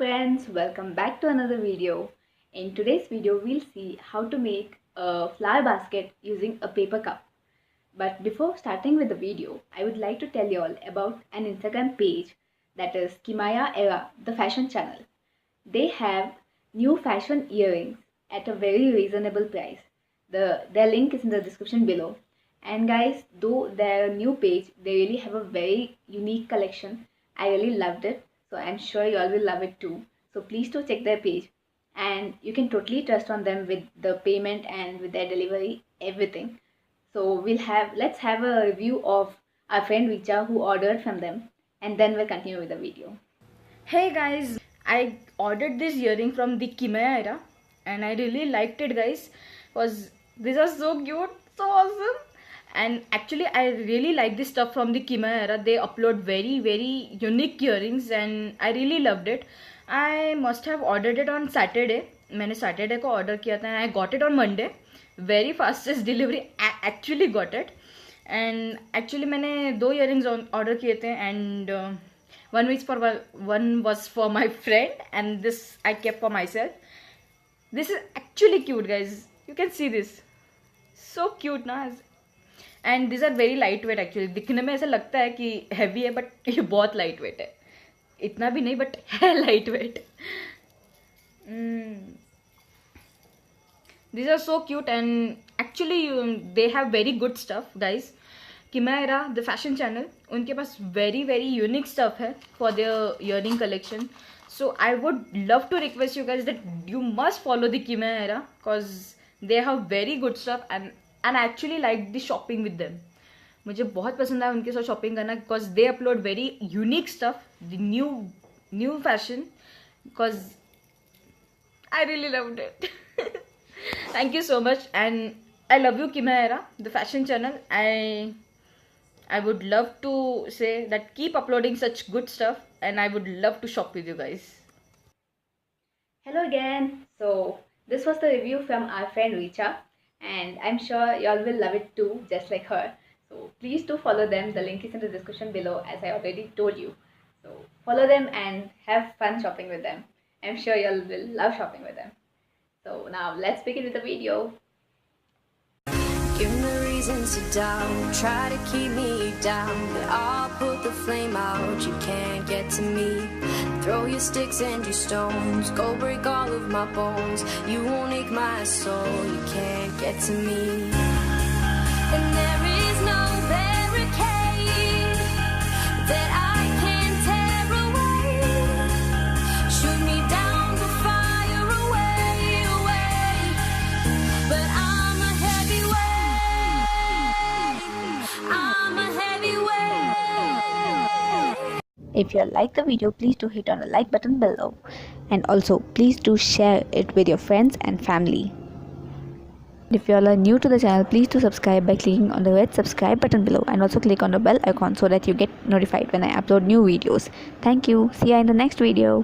friends, welcome back to another video. In today's video, we'll see how to make a flower basket using a paper cup. But before starting with the video, I would like to tell you all about an Instagram page that is Kimaya Era, the fashion channel. They have new fashion earrings at a very reasonable price. Their link is in the description below. And guys, though their new page, they really have a very unique collection. I really loved it. So I'm sure you all will love it too. So please do check their page, and you can totally trust on them with the payment and with their delivery, everything. So let's have a review of our friend Richa who ordered from them, and then we'll continue with the video. Hey guys, I ordered this earring from the Kimaya Era and I really liked it, guys. These are so cute, so awesome. And actually I really like this stuff from the Kimaya Era. They upload very unique earrings and I really loved it. I must have ordered it on Saturday. मैंने Saturday को order किया था and I got it on Monday. Very fastest delivery. I actually got it. And actually मैंने 2 earrings order किए थे and one was for my friend and this I kept for myself. This is actually cute, guys. You can see this. So cute ना. And this are very light weight. Actually दिखने में ऐसा लगता है कि heavy है but ये बहुत लाइट वेट है. इतना भी नहीं बट है light weight. This are so cute and actually they have very good stuff, guys. Kimayra the fashion channel, उनके पास वेरी यूनिक स्टफ है for their earring collection. So I would love to request you guys that you must follow the Kimayra because they have very good stuff and I actually like the shopping with them. मुझे बहुत पसंद आया उनके साथ shopping करना because they upload very unique stuff, the new fashion, because I really loved it. Thank you so much and I love you Kimaya, the fashion channel. I would love to say that keep uploading such good stuff and I would love to shop with you guys. Hello again. So this was the review from our friend Richa. And I'm sure y'all will love it too, just like her. So please do follow them. The link is in the description below, as I already told you. So follow them and have fun shopping with them. I'm sure y'all will love shopping with them. So now let's begin with the video. Give me reasons to doubt, try to keep me down, but I'll put the flame out, you can't get to me. Throw your sticks and your stones, go break all of my bones, you won't ache my soul, you can't get to me. And there is no barricade that I can tear away. Shoot me down to fire away, but I'm a heavyweight, I'm a heavyweight. If you like the video, please do hit on the like button below, and also please do share it with your friends and family. If you all are new to the channel, please do subscribe by clicking on the red subscribe button below, and also click on the bell icon so that you get notified when I upload new videos. Thank you. See you in the next video.